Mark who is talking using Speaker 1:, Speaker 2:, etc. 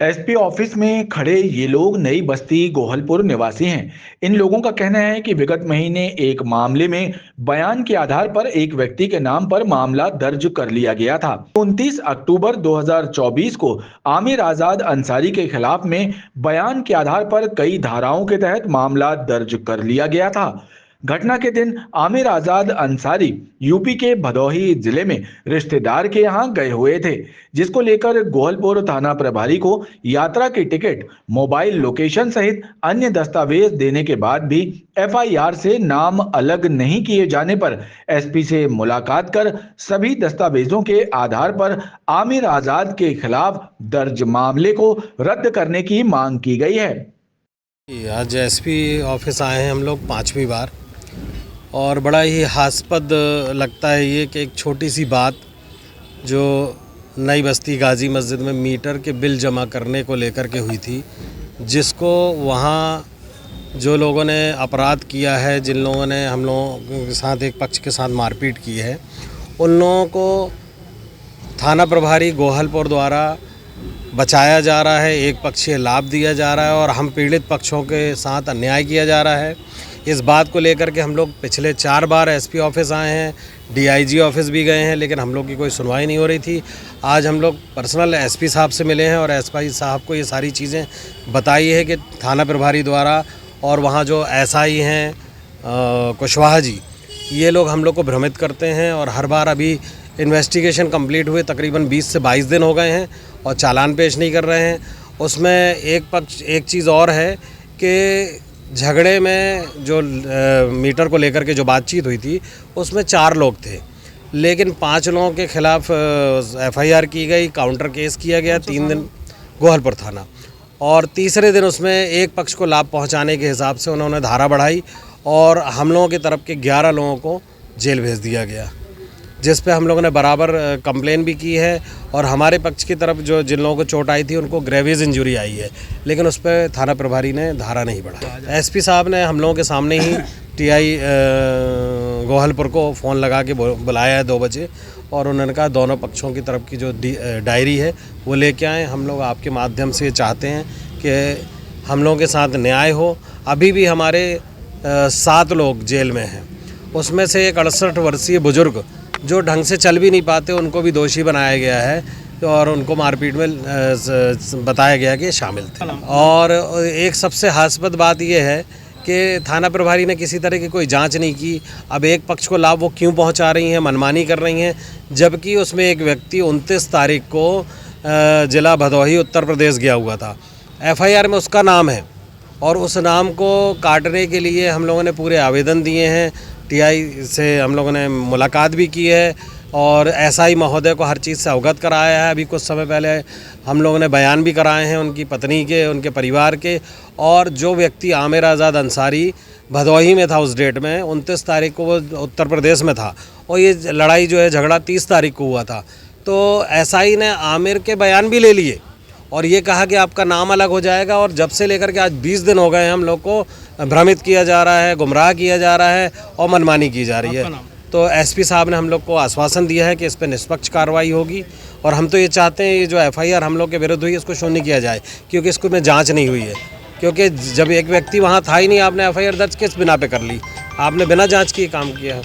Speaker 1: SP office में खड़े ये लोग नई बस्ती गोहलपुर निवासी हैं। इन लोगों का कहना है कि विगत महीने एक मामले में बयान के आधार पर एक व्यक्ति के नाम पर मामला दर्ज कर लिया गया था। 29 अक्टूबर 2024 को आमिर आजाद अंसारी के खिलाफ में बयान के आधार पर कई धाराओं के तहत मामला दर्ज कर लिया गया था। घटना के दिन आमिर आजाद अंसारी यूपी के भदोही जिले में रिश्तेदार के यहां गए हुए थे, जिसको लेकर गोहलपुर थाना प्रभारी को यात्रा की टिकट, मोबाइल लोकेशन सहित अन्य दस्तावेज देने के बाद भी एफआईआर से नाम अलग नहीं किए जाने पर एसपी से मुलाकात कर सभी दस्तावेजों के आधार पर आमिर आजाद के खिलाफ दर्ज मामले को रद्द करने की मांग की गई है।
Speaker 2: आज एसपी ऑफिस आए हैं हम लोग 5वीं बार, और बड़ा ही हास्यास्पद लगता है ये कि एक छोटी सी बात जो नई बस्ती गाजी मस्जिद में मीटर के बिल जमा करने को लेकर के हुई थी, जिसको वहाँ जो लोगों ने अपराध किया है, जिन लोगों ने हम लोगों के साथ एक पक्ष के साथ मारपीट की है, उन लोगों को थाना प्रभारी गोहलपुर द्वारा बचाया जा रहा है, एक पक्षीय लाभ दिया जा रहा है और हम पीड़ित पक्षों के साथ अन्याय किया जा रहा है। इस बात को लेकर के हम लोग पिछले 4 बार एसपी ऑफिस आए हैं, डीआईजी ऑफिस भी गए हैं, लेकिन हम लोग की कोई सुनवाई नहीं हो रही थी। आज हम लोग पर्सनल एसपी साहब से मिले हैं और एसपी साहब को ये सारी चीज़ें बताई है कि थाना प्रभारी द्वारा और वहाँ जो एसआई हैं कुशवाहा जी, ये लोग हम लोग को भ्रमित करते हैं और हर बार अभी इन्वेस्टिगेशन कंप्लीट हुए तकरीबन 20 से 22 दिन हो गए हैं और चालान पेश नहीं कर रहे हैं। उसमें एक चीज़ और है कि झगड़े में जो मीटर को लेकर के जो बातचीत हुई थी, उसमें 4 लोग थे, लेकिन 5 लोगों के खिलाफ एफआईआर की गई, काउंटर केस किया गया 3 दिन गोहलपुर थाना, और तीसरे दिन उसमें एक पक्ष को लाभ पहुंचाने के हिसाब से उन्होंने धारा बढ़ाई और हम लोगों की तरफ के 11 लोगों को जेल भेज दिया गया, जिस पे हम लोगों ने बराबर कंप्लेन भी की है। और हमारे पक्ष की तरफ जो जिन लोगों को चोट आई थी उनको ग्रेवियस इंजरी आई है, लेकिन उस पर थाना प्रभारी ने धारा नहीं बढ़ाई। एसपी साहब ने हम लोगों के सामने ही टीआई गोहलपुर को फ़ोन लगा के बुलाया है 2 बजे, और उन्होंने कहा दोनों पक्षों की तरफ की जो डायरी है वो लेके आएँ। हम लोग आपके माध्यम से चाहते हैं कि हम लोगों के साथ न्याय हो। अभी भी हमारे 7 लोग जेल में हैं, उसमें से एक 68 वर्षीय बुजुर्ग जो ढंग से चल भी नहीं पाते, उनको भी दोषी बनाया गया है और उनको मारपीट में बताया गया कि शामिल थे। और एक सबसे हास्यास्पद बात यह है कि थाना प्रभारी ने किसी तरह की कोई जांच नहीं की। अब एक पक्ष को लाभ वो क्यों पहुंचा रही हैं, मनमानी कर रही हैं, जबकि उसमें एक व्यक्ति 29 तारीख को जिला भदोही उत्तर प्रदेश गया हुआ था। एफआईआर में उसका नाम है और उस नाम को काटने के लिए हम लोगों ने पूरे आवेदन दिए हैं। टीआई से हम लोगों ने मुलाकात भी की है और एसआई महोदय को हर चीज़ से अवगत कराया है। अभी कुछ समय पहले हम लोगों ने बयान भी कराए हैं उनकी पत्नी के, उनके परिवार के। और जो व्यक्ति आमिर आज़ाद अंसारी भदोही में था उस डेट में, 29 तारीख को वो उत्तर प्रदेश में था, और ये लड़ाई जो है झगड़ा 30 तारीख को हुआ था। तो एसआई ने आमिर के बयान भी ले लिए और ये कहा कि आपका नाम अलग हो जाएगा, और जब से लेकर के आज 20 दिन हो गए हम लोग को भ्रमित किया जा रहा है, गुमराह किया जा रहा है और मनमानी की जा रही है। तो एसपी साहब ने हम लोग को आश्वासन दिया है कि इस पर निष्पक्ष कार्रवाई होगी, और हम तो ये चाहते हैं ये जो एफआईआर हम लोग के विरुद्ध हुई है इसको शून्य किया जाए, क्योंकि इसको में जांच नहीं हुई है। क्योंकि जब एक व्यक्ति वहाँ था ही नहीं, आपने एफआईआर दर्ज किस बिना पे कर ली? आपने बिना जांच के काम किया है।